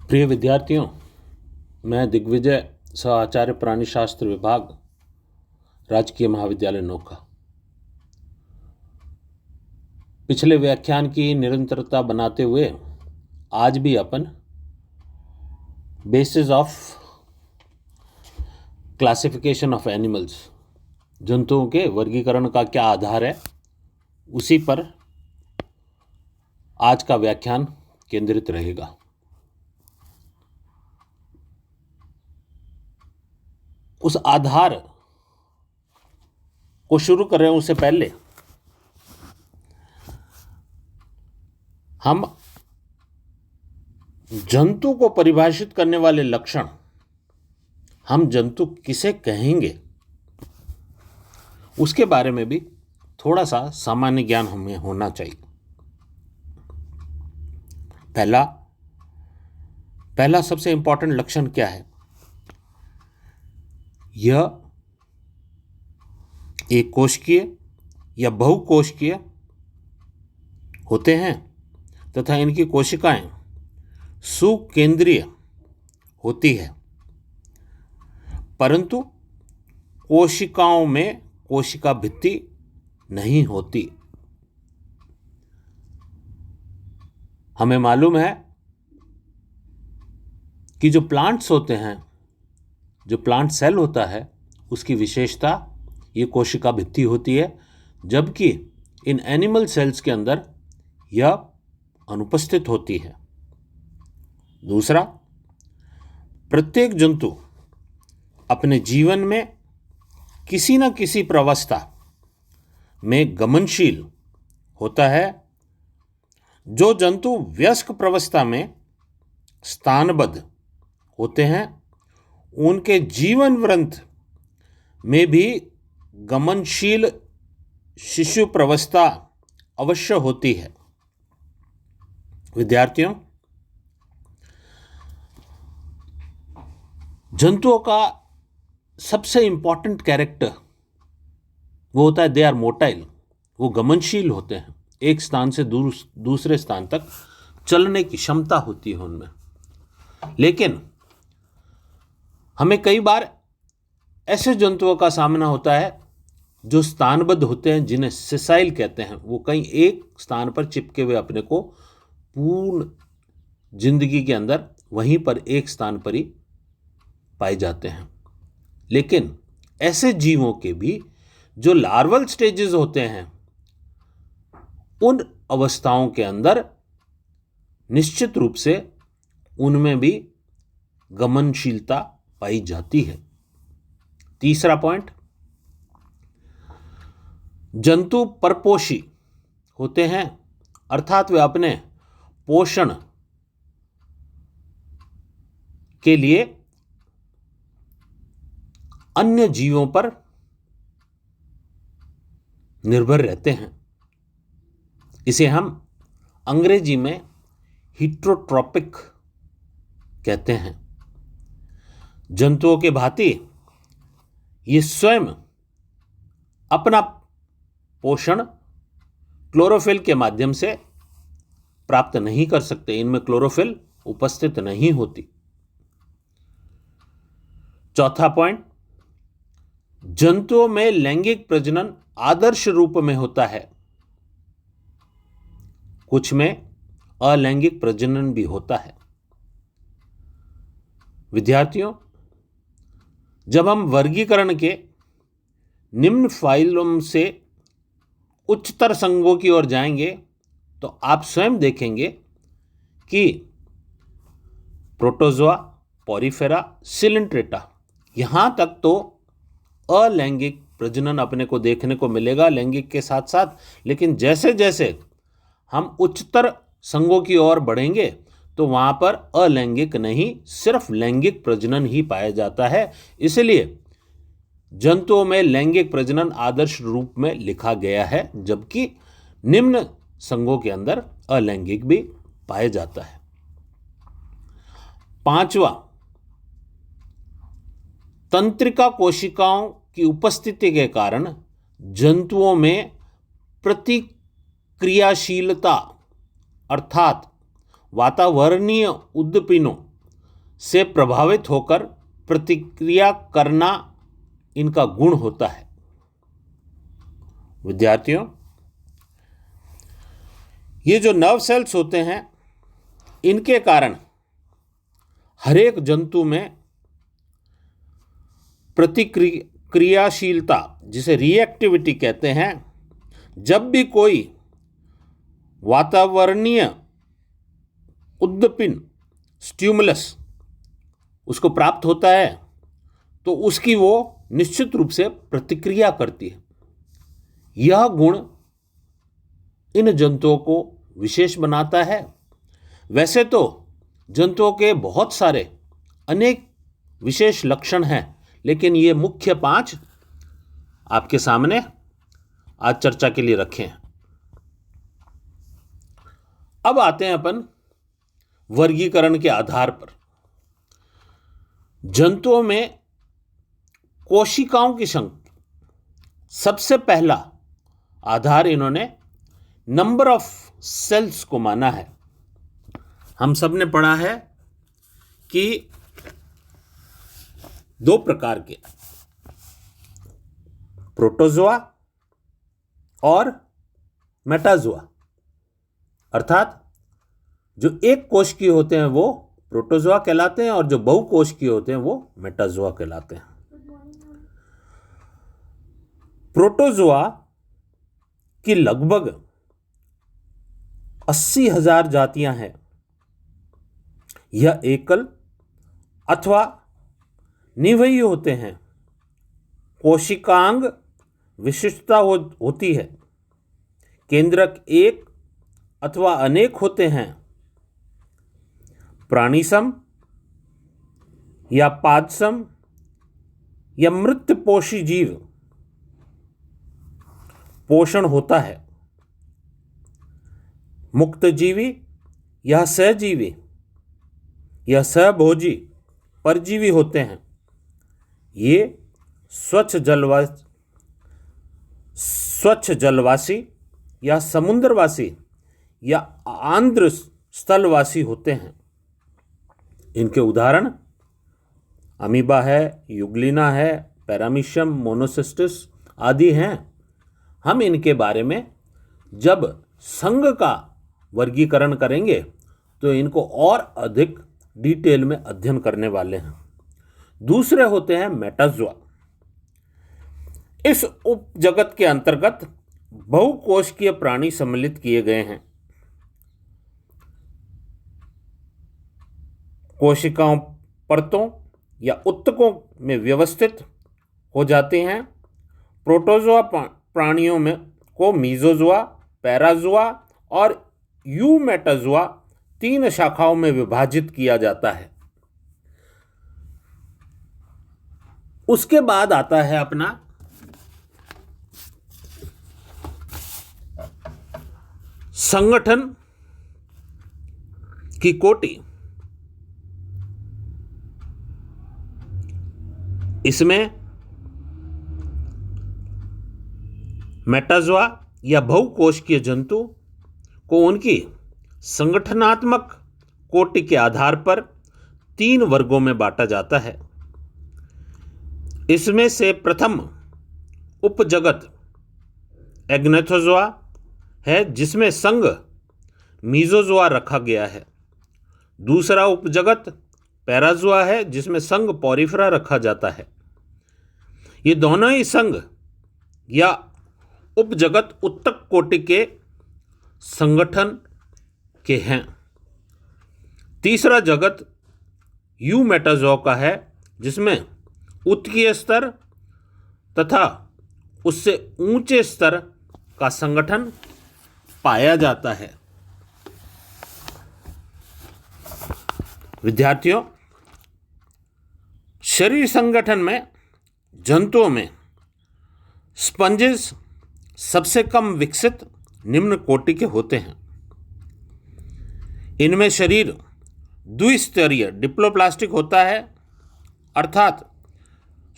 प्रिय विद्यार्थियों, मैं दिग्विजय, सह आचार्य प्राणीशास्त्र विभाग, राजकीय महाविद्यालय नौका। पिछले व्याख्यान की निरंतरता बनाते हुए आज भी अपन basis of classification of animals, जंतुओं के वर्गीकरण का क्या आधार है, उसी पर आज का व्याख्यान केंद्रित रहेगा। उस आधार को शुरू कर रहे हैं उससे पहले हम जंतु को परिभाषित करने वाले लक्षण, हम जंतु किसे कहेंगे, उसके बारे में भी थोड़ा सा सामान्य ज्ञान हमें होना चाहिए। पहला सबसे इंपॉर्टेंट लक्षण क्या है? यह एक कोशिकीय या बहुकोशिकीय होते हैं तथा इनकी कोशिकाएं सुकेंद्रीय होती है, परंतु कोशिकाओं में कोशिका भित्ति नहीं होती। हमें मालूम है कि जो प्लांट्स होते हैं, जो प्लांट सेल होता है, उसकी विशेषता ये कोशिका भित्ति होती है, जबकि इन एनिमल सेल्स के अंदर यह अनुपस्थित होती है। दूसरा, प्रत्येक जंतु अपने जीवन में किसी न किसी प्रवस्था में गमनशील होता है। जो जंतु वयस्क प्रवस्था में स्थानबद्ध होते हैं, उनके जीवन वृत्त में भी गमनशील शिशु प्रवस्था अवश्य होती है। विद्यार्थियों, जंतुओं का सबसे इंपॉर्टेंट कैरेक्टर वो होता है दे आर मोटाइल। वो गमनशील होते हैं, एक स्थान से दूसरे स्थान तक चलने की क्षमता होती है उनमें। लेकिन हमें कई बार ऐसे जंतुओं का सामना होता है जो स्थानबद्ध होते हैं, जिन्हें सिसाइल कहते हैं। वो कहीं एक स्थान पर चिपके हुए अपने को पूर्ण जिंदगी के अंदर वहीं पर एक स्थान पर ही पाए जाते हैं। लेकिन ऐसे जीवों के भी जो लार्वल स्टेजेस होते हैं, उन अवस्थाओं के अंदर निश्चित रूप से उनमें भी गमनशीलता पाई जाती है। तीसरा पॉइंट, जंतु परपोषी होते हैं, अर्थात वे अपने पोषण के लिए अन्य जीवों पर निर्भर रहते हैं। इसे हम अंग्रेजी में हिट्रोट्रॉपिक कहते हैं। जंतुओं के भांति ये स्वयं अपना पोषण क्लोरोफिल के माध्यम से प्राप्त नहीं कर सकते, इनमें क्लोरोफिल उपस्थित नहीं होती। चौथा पॉइंट, जंतुओं में लैंगिक प्रजनन आदर्श रूप में होता है, कुछ में अलैंगिक प्रजनन भी होता है। विद्यार्थियों, जब हम वर्गीकरण के निम्न फाइलम से उच्चतर संघों की ओर जाएंगे तो आप स्वयं देखेंगे कि प्रोटोजोआ, पॉरीफेरा, सिलेंट्रेटा, यहां तक तो अलैंगिक प्रजनन अपने को देखने को मिलेगा लैंगिक के साथ साथ। लेकिन जैसे जैसे हम उच्चतर संघों की ओर बढ़ेंगे तो वहां पर अलैंगिक नहीं, सिर्फ लैंगिक प्रजनन ही पाया जाता है। इसलिए जंतुओं में लैंगिक प्रजनन आदर्श रूप में लिखा गया है, जबकि निम्न संघों के अंदर अलैंगिक भी पाया जाता है। पांचवा, तंत्रिका कोशिकाओं की उपस्थिति के कारण जंतुओं में प्रतिक्रियाशीलता अर्थात वातावरणीय उद्दीपनों से प्रभावित होकर प्रतिक्रिया करना इनका गुण होता है। विद्यार्थियों, ये जो नर्व सेल्स होते हैं, इनके कारण हर एक जंतु में प्रतिक्रियाशीलता, जिसे रिएक्टिविटी कहते हैं, जब भी कोई वातावरणीय उद्दीपन स्टिमुलस उसको प्राप्त होता है तो उसकी वो निश्चित रूप से प्रतिक्रिया करती है। यह गुण इन जंतुओं को विशेष बनाता है। वैसे तो जंतुओं के बहुत सारे अनेक विशेष लक्षण हैं, लेकिन ये मुख्य 5 आपके सामने आज चर्चा के लिए रखे हैं। अब आते हैं अपन वर्गीकरण के आधार पर। जंतुओं में कोशिकाओं की संख्या, सबसे पहला आधार इन्होंने नंबर ऑफ सेल्स को माना है। हम सब ने पढ़ा है कि 2 प्रकार के, प्रोटोजोआ और मेटाजोआ, अर्थात जो एक कोशिकीय होते हैं वो प्रोटोजोआ कहलाते हैं और जो बहुकोशिकीय होते हैं वो मेटाजोआ कहलाते हैं। प्रोटोजोआ की लगभग 80,000 जातियां हैं। यह एकल अथवा निवयी होते हैं। कोशिकांग विशिष्टता होती है। केंद्रक एक अथवा अनेक होते हैं। प्राणीसम या पादसम या मृतपोषी जीव पोषण होता है। मुक्तजीवी या सहजीवी या सहभोजी परजीवी होते हैं। ये स्वच्छ जलवासी या समुद्रवासी या आंध्र स्थलवासी होते हैं। इनके उदाहरण अमीबा है, युग्लिना है, पैरामीशियम, मोनोसिस्टिस आदि हैं। हम इनके बारे में जब संघ का वर्गीकरण करेंगे तो इनको और अधिक डिटेल में अध्ययन करने वाले हैं। दूसरे होते हैं मेटाजोआ। इस उपजगत के अंतर्गत बहुकोशिकीय प्राणी सम्मिलित किए गए हैं। कोशिकाओं परतों या उत्तकों में व्यवस्थित हो जाते हैं। प्रोटोजोआ प्राणियों में को मीजोजोआ, पैराजोआ और यूमेटाजोआ 3 शाखाओं में विभाजित किया जाता है। उसके बाद आता है अपना संगठन की कोटि। इसमें मेटाजोआ या बहुकोशिकीय जंतु को उनकी संगठनात्मक कोटि के आधार पर 3 वर्गों में बांटा जाता है। इसमें से प्रथम उपजगत एग्नेथोजोआ है, जिसमें संघ मीजोजोआ रखा गया है। दूसरा उपजगत पैराजोआ है, जिसमें संघ पॉरीफेरा रखा जाता है। ये दोनों ही संघ या उपजगत उत्तक कोटि के संगठन के हैं। तीसरा जगत यूमेटाजोआ का है, जिसमें उत्कीय स्तर तथा उससे ऊंचे स्तर का संगठन पाया जाता है। विद्यार्थियों, शरीर संगठन में जंतुओं में स्पंजेस सबसे कम विकसित निम्न कोटि के होते हैं। इनमें शरीर द्विस्तरीय डिप्लोप्लास्टिक होता है, अर्थात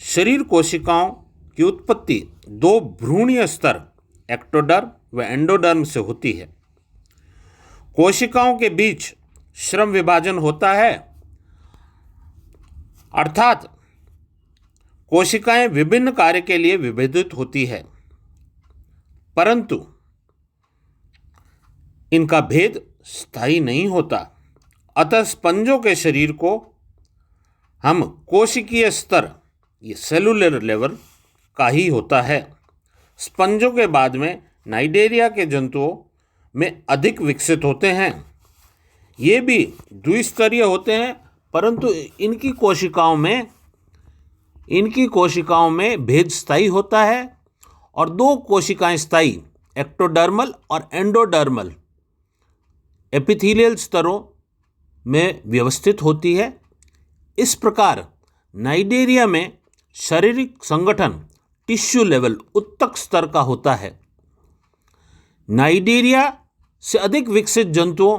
शरीर कोशिकाओं की उत्पत्ति 2 भ्रूणीय स्तर एक्टोडर्म व एंडोडर्म से होती है। कोशिकाओं के बीच श्रम विभाजन होता है। अर्थात कोशिकाएं विभिन्न कार्य के लिए विभेदित होती है, परंतु इनका भेद स्थायी नहीं होता। अतः स्पंजों के शरीर को हम कोशिकीय स्तर, ये सेलुलर लेवल का ही होता है। स्पंजों के बाद में नाइडेरिया के जंतुओं में अधिक विकसित होते हैं। ये भी द्विस्तरीय होते हैं, परंतु इनकी कोशिकाओं में भेद स्थायी होता है और दो कोशिकाएं स्थायी एक्टोडर्मल और एंडोडर्मल एपिथेलियल स्तरों में व्यवस्थित होती है। इस प्रकार नाइडेरिया में शारीरिक संगठन टिश्यू लेवल उत्तक स्तर का होता है। नाइडेरिया से अधिक विकसित जंतुओं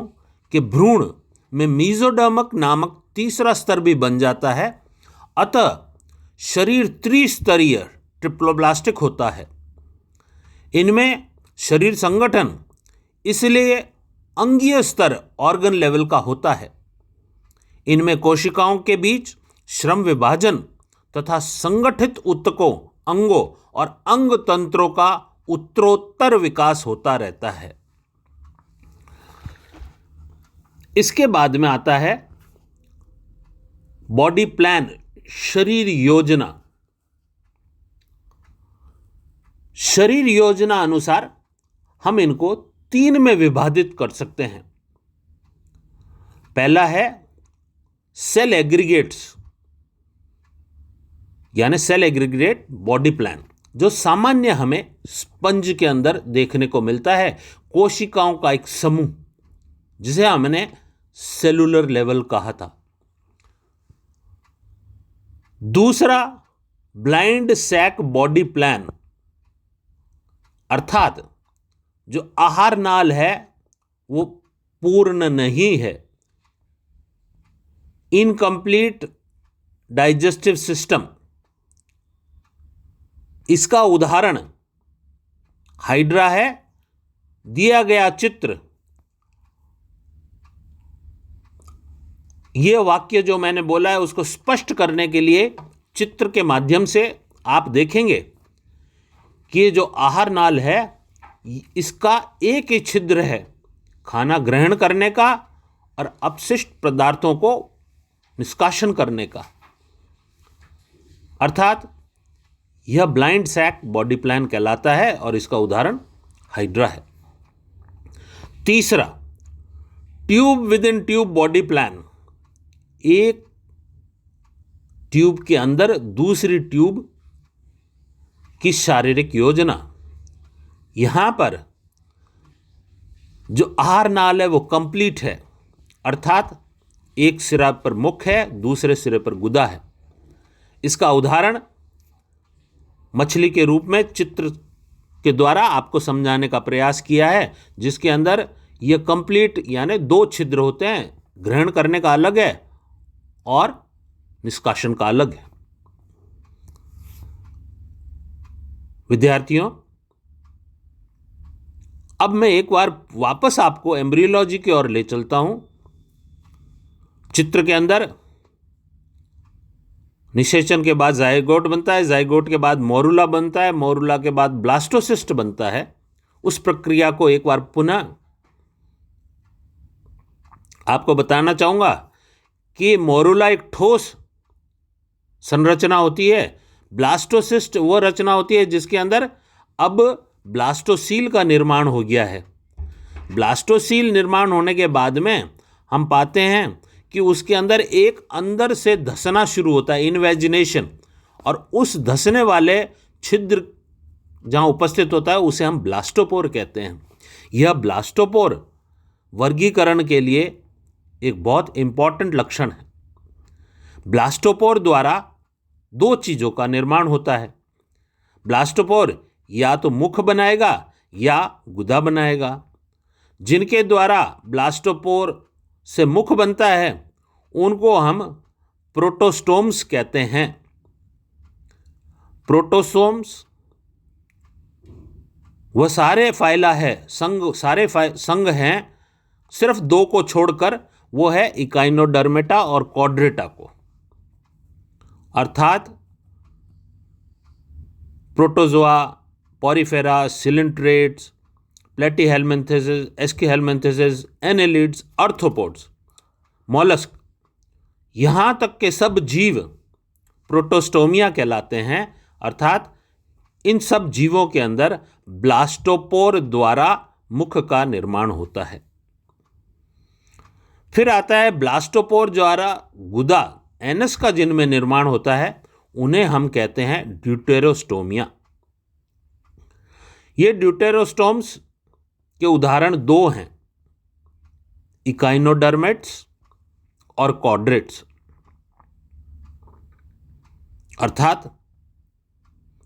के भ्रूण में मीजोडर्मक नामक तीसरा स्तर भी बन जाता है। अतः शरीर त्रिस्तरीय ट्रिप्लोब्लास्टिक होता है। इनमें शरीर संगठन इसलिए अंगीय स्तर ऑर्गन लेवल का होता है। इनमें कोशिकाओं के बीच श्रम विभाजन तथा संगठित ऊतकों, अंगों और अंग तंत्रों का उत्तरोत्तर विकास होता रहता है। इसके बाद में आता है बॉडी प्लान, शरीर योजना। शरीर योजना अनुसार हम इनको 3 में विभाजित कर सकते हैं। पहला है सेल एग्रीगेट्स, यानी सेल एग्रीगेट बॉडी प्लान, जो सामान्य हमें स्पंज के अंदर देखने को मिलता है। कोशिकाओं का एक समूह जिसे हमने सेलुलर लेवल कहा था। दूसरा ब्लाइंड सैक बॉडी प्लान, अर्थात जो आहार नाल है वो पूर्ण नहीं है, इनकम्प्लीट डाइजेस्टिव सिस्टम। इसका उदाहरण हाइड्रा है। दिया गया चित्र, यह वाक्य जो मैंने बोला है उसको स्पष्ट करने के लिए चित्र के माध्यम से आप देखेंगे कि ये जो आहार नाल है इसका एक ही छिद्र है खाना ग्रहण करने का और अपशिष्ट पदार्थों को निष्कासन करने का। अर्थात यह ब्लाइंड सैक बॉडी प्लान कहलाता है और इसका उदाहरण हाइड्रा है। तीसरा tube with in tube body plan, एक ट्यूब के अंदर दूसरी ट्यूब की शारीरिक योजना। यहां पर जो आहार नाल है वो कंप्लीट है, अर्थात एक सिरा पर मुख है, दूसरे सिरे पर गुदा है। इसका उदाहरण मछली के रूप में चित्र के द्वारा आपको समझाने का प्रयास किया है, जिसके अंदर यह कंप्लीट यानी 2 छिद्र होते हैं, ग्रहण करने का अलग है और निष्कासन का अलग है। विद्यार्थियों, अब मैं एक बार वापस आपको एम्ब्रियोलॉजी की ओर ले चलता हूं। चित्र के अंदर निषेचन के बाद जाइगोट बनता है, जाइगोट के बाद मोरुला बनता है, मोरुला के बाद ब्लास्टोसिस्ट बनता है। उस प्रक्रिया को एक बार पुनः आपको बताना चाहूंगा कि मोरुला एक ठोस संरचना होती है, ब्लास्टोसिस्ट वो रचना होती है जिसके अंदर अब ब्लास्टोसील का निर्माण हो गया है। ब्लास्टोसील निर्माण होने के बाद में हम पाते हैं कि उसके अंदर एक अंदर से धंसना शुरू होता है, इन्वेजिनेशन, और उस धंसने वाले छिद्र जहाँ उपस्थित होता है उसे हम ब्लास्टोपोर कहते हैं। यह ब्लास्टोपोर वर्गीकरण के लिए एक बहुत इंपॉर्टेंट लक्षण है। ब्लास्टोपोर द्वारा 2 चीज़ों का निर्माण होता है। ब्लास्टोपोर या तो मुख बनाएगा या गुदा बनाएगा। जिनके द्वारा ब्लास्टोपोर से मुख बनता है उनको हम प्रोटोस्टोम्स कहते हैं। प्रोटोसोम्स वह सारे फाइला है, सारे संघ हैं, सिर्फ 2 को छोड़कर, वो है इकाइनोडर्मेटा और कॉड्रेटा को। अर्थात Protozoa, Porifera, coelenterates, Platyhelminthes, Aschelminthes, annelids, arthropods, mollusc, यहाँ तक के सब जीव प्रोटोस्टोमिया कहलाते हैं। अर्थात इन सब जीवों के अंदर ब्लास्टोपोर द्वारा मुख का निर्माण होता है। फिर आता है ब्लास्टोपोर द्वारा गुदा, एनस का जिनमें निर्माण होता है, उन्हें हम कहते हैं ड्यूटेरोस्टोमिया। ये ड्यूटेरोस्टोम्स के उदाहरण दो हैं, इकाइनोडर्मेट्स और कॉड्रेट्स। अर्थात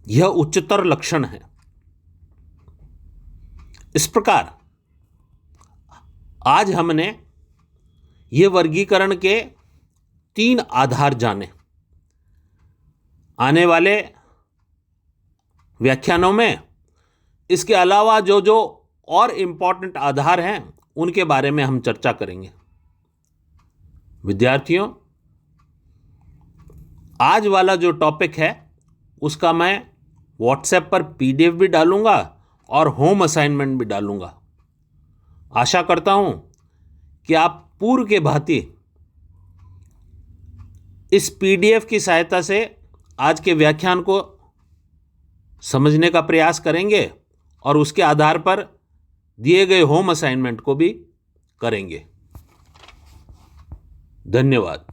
यह उच्चतर लक्षण है। इस प्रकार आज हमने ये वर्गीकरण के 3 आधार जाने। आने वाले व्याख्यानों में इसके अलावा जो जो और इंपॉर्टेंट आधार हैं उनके बारे में हम चर्चा करेंगे। विद्यार्थियों, आज वाला जो टॉपिक है उसका मैं व्हाट्सएप पर पीडीएफ भी डालूंगा और होम असाइनमेंट भी डालूंगा। आशा करता हूं कि आप पूर्व के भांति इस पीडीएफ की सहायता से आज के व्याख्यान को समझने का प्रयास करेंगे और उसके आधार पर दिए गए होम असाइनमेंट को भी करेंगे। धन्यवाद।